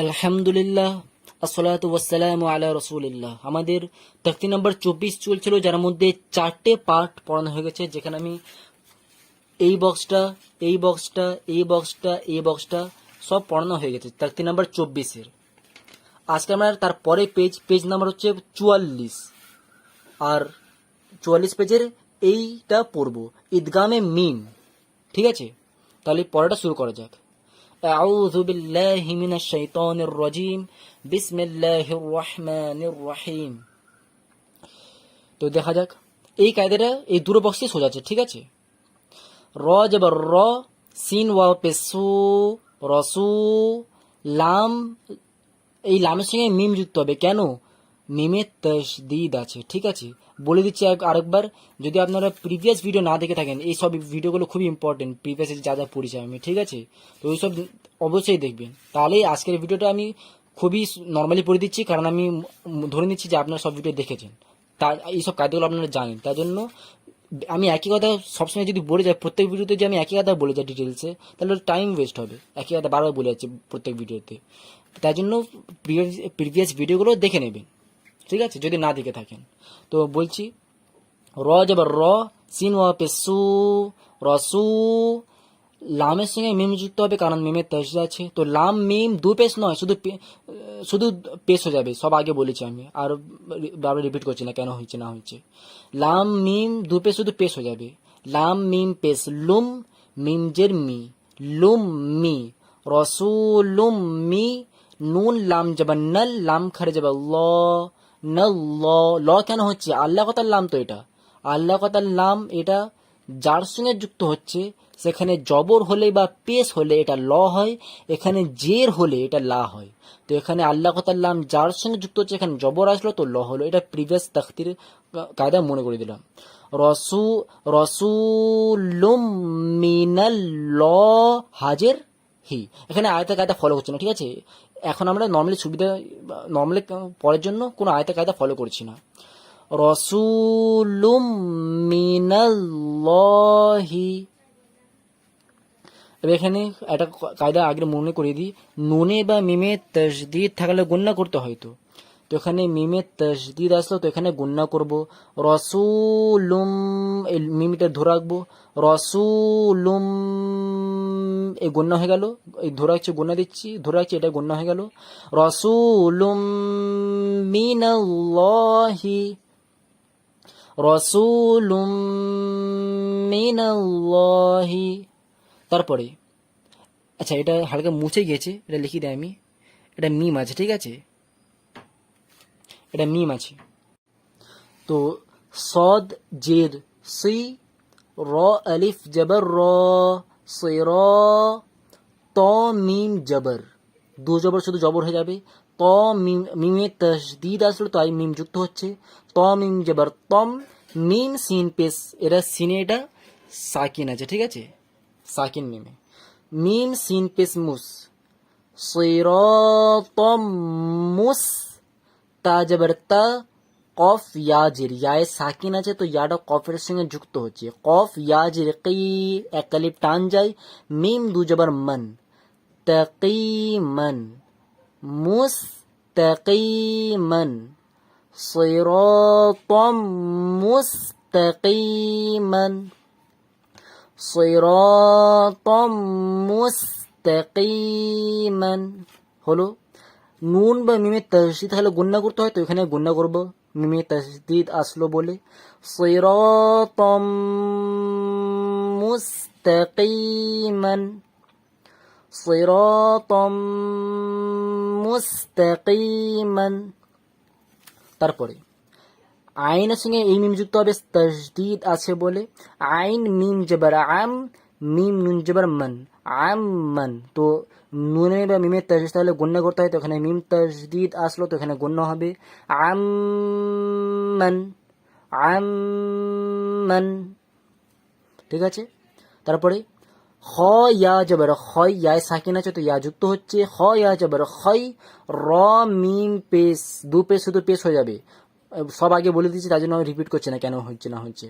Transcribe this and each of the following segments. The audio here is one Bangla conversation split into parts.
আলহামদুলিল্লাহ, আসসালাতু ওয়াসসালামু আলা রাসূলিল্লাহ। আমাদের তাকতি নাম্বার 24 চলছিল, যার মধ্যে 4টে পার্ট পড়ানো হয়ে গেছে, যেখানে আমি এই বক্সটা এই বক্সটা এই বক্সটা এই বক্সটা সব পড়ানো হয়ে গেছে তাকতি নাম্বার 24-এর। আজকে আমরা তারপরে পেজ নাম্বার হচ্ছে 44, আর 44 পেজের এইটা পড়বো, ঈদগামে মিম। ঠিক আছে, তাহলে পড়াটা শুরু করা যাক। আউযু বিল্লাহি মিনাশ শাইতানির রাজিম, বিসমিল্লাহির রহমানির রহিম। তো দেখা যাক, এই কায়দাটা এই দুটো বক্সে সোজা আছে। ঠিক আছে, র জবর র, সিন ওয়াও পেসু, রসু, লাম, এই লামের সঙ্গে মিম যুক্ত হবে। কেন? মিমের তাসদিদ আছে। ঠিক আছে, বলে দিচ্ছি আরেকবার, যদি আপনারা প্রিভিয়াস ভিডিও না দেখে থাকেন, এই সব ভিডিওগুলো খুবই ইম্পর্টেন্ট, প্রিভিয়াস যা যা পড়েছি আমি। ঠিক আছে, তো ওই সব অবশ্যই দেখবেন। তাহলে আজকের ভিডিওটা আমি খুবই নর্মালি পড়ে দিচ্ছি, কারণ আমি ধরে নিচ্ছি যে আপনারা সব ভিডিও দেখেছেন, তা এইসব কায়দাগুলো আপনারা জানেন। তার জন্য আমি একই কথা সবসময় যদি বলে যাই, প্রত্যেক ভিডিওতে যে আমি একই কথা বলে যাই ডিটেলসে, তাহলে টাইম ওয়েস্ট হবে। একই কথা বারবার বলে যাচ্ছি প্রত্যেক ভিডিওতে। তাই জন্য প্রিভিয়াস ভিডিওগুলো দেখে নেবেন। ঠিক আছে, যদি না দেখে থাকেন। তো বলছি, র জবর র, সিন ওয়া পেসু, রসু, লামের সঙ্গে মিম যুক্ত হবে, কারণ মিমের তাসদিদ আছে। তো লাম মিম দু পেশ নয়, শুধু পেশ হয়ে যাবে। সব আগে বলেছি আমি, আর বারবার রিপিট করছি না কেন হয়েছে না হয়েছে। লাম মিম দু পেশ, শুধু পেশ হয়ে যাবে। লাম মিম পেশ লুম, মিম জের মি, লুম মি, রসুলুম মি, নুন লাম জবর নল, লাম খারে জবর ল, নল ল কেন হচ্ছে? আল্লাহ কথার লাম তো এটা, আল্লাহ কথার লাম এটা যার সঙ্গে যুক্ত হচ্ছে, সেখানে জবর হলে বা পেশ হলে এটা ল হয়, এখানে জের হলে এটা লা হয়। তো এখানে আল্লাহ কথার লাম যার সঙ্গে যুক্ত হচ্ছে, এখানে জবর আসলো তো ল হলো। এটা প্রিভিয়াস তাখতির কায়দা মনে করে দিলাম। রসুলুম মিনাল ল হাজের হি, এখানে আয়তা কায়দা ফলো করছে না। ঠিক আছে, এখন আমরা নর্মালি পরের জন্য কোনো আয়তা কায়দা ফলো করছি না। রসুলুম মিনাল্লাহি, এবার এখানে একটা কায়দা আগে মনে করে দিই, নুনে বা মিমে তাসদিদ থাকলে গুণনা করতে হয়। তো এখানে মিমে তাসদিদ আসলো, তো এখানে গুণনা করব। রসুলুম, এই মিমিটা ধরে রাখবো। রসুলুম, এই গুণনা হয়ে গেল, এই ধরে রাখছি, গুণনা দিচ্ছি, ধরে রাখছি, এটা গুণনা হয়ে গেল। রসুলুম মিনাল্লাহি, রসুলুম মিনাল্লাহি। তারপরে আচ্ছা, এটা হালকা মুছে গেছে, এটা লিখে দেয় আমি। এটা মিম আছে। ঠিক আছে, এটা মিম আছে। তো সদ জের সি, র আলিফ জবর র, সির, ত মিম জবর, দু জবর শুধু জবর হয়ে যাবে। ত মিম, মিমে তাসদিদ আসলো, তাই মিম যুক্ত হচ্ছে। ত মিম জবর তম, মিম সিন পেশ, এটা সিনে এটা সাকিন আছে। ঠিক আছে, সাকিন মিমে, মিম সিন পেশ মুস, সিরাতাম মুস, তা জবর তা, কফ ইয়া জির, ইয়ায়ে সাকিন আছে, তো ইয়াটা কফের সঙ্গে যুক্ত হচ্ছে। কফ ইয়া জির কি, এক কালিপ টান যায়। মিম দু জবর মন, তাকিমান, মুস্তাকিমান, সিরাতাম মুস্তাকিমান, সিরাতাম মুস্তাকিমান হলো। নুন বা মিমে তাসদিদ হলে গুণনা করতে হয়, তো এখানে গুণনা করব, মিমে তাসদিদ আসলো বলে। সিরাতাম মুস্তাকিমান, সিরাতাম মুস্তাকিমান। তারপরে আইনের সঙ্গে এই মিম যুক্ত হবে, তাসদিদ আছে বলে। আইন মিম জবর আম, মিম নুন জবর মান, আমমান। তো নুনে বা মিমের তাসদিদ তাহলে গুণনা করতে হয়, তো এখানে মিম তাসদিদ আসলো, তো এখানে গুণনা হবে। আমমান, আমমান। ঠিক আছে, তারপরে খ ইয়া জবর খয়, ইয়ায় সাকিন আছে, তো ইয়া যুক্ত হচ্ছে। খ ইয়া জবর খয়, র মিম পেশ, দু পেশ শুধু পেশ হয়ে যাবে। সব আগে বলে দিচ্ছি, তার জন্য আমি রিপিট করছি না কেন হচ্ছে না হচ্ছে।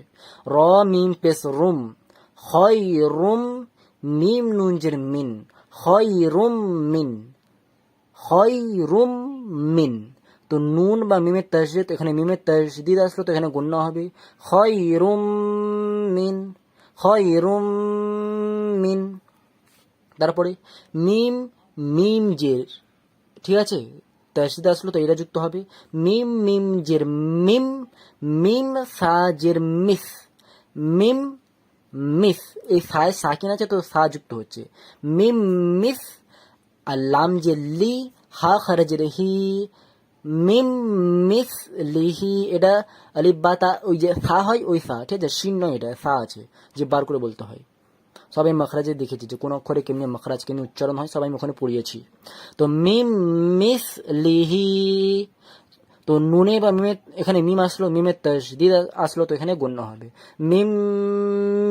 র মিম পেশ রুম, খয় রুম, মিম নুন জের মিন, খয় রুম মিন, খয়রুম মিন। তো নুন বা মিমের তাসদিদ, এখানে মিমের তাসদিদ আসলো তো এখানে গুণনা হবে খয়রুম মিন, খয়রুম মিন। তারপরে মিম, মিম জের, ঠিক আছে, তাসদিদ আসলো তো এটা যুক্ত হবে মিম, মিম জের মিম, মিম সা জের মিস, মিম মিস। এই সায় সাকিন আছে তো সা যুক্ত হচ্ছে মিম মিস। আর লাম যে লি, হা খারাজের হি, মিম মিস লিহি। এটা আলিফ বা তা ওই যে সা হয় ওই সা, ঠিক আছে, শিন নয়, এটা সা আছে যে বার করে বলতে হয়। সবাই মখরাজে দেখেছি যে কোন অক্ষরে কেমনি মখরাজ কেমনি উচ্চারণ হয়, সবাই ওখানে পড়িয়েছি। তো মিম মিস লিহি, তো নুনে বা মিমে, এখানে মিম আসলো, মিমের তাসদিদ আসলো তো এখানে গণ্য হবে মিম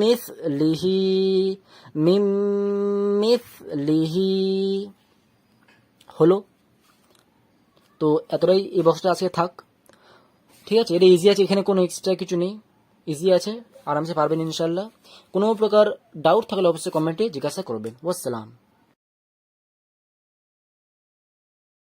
মিস লিহি, মিম মিস লিহি। হলো। তো এতটাই এই বক্সটা আজকে থাক, ঠিক আছে। এটা ইজি আছে, এখানে কোনো এক্সট্রা কিছু নেই, ইজি আছে, আরামসে পারবেন ইনশাল্লাহ। কোনো প্রকার ডাউট থাকলে অবশ্যই কমেন্টে জিজ্ঞাসা করবেন। ওয়াসসালাম।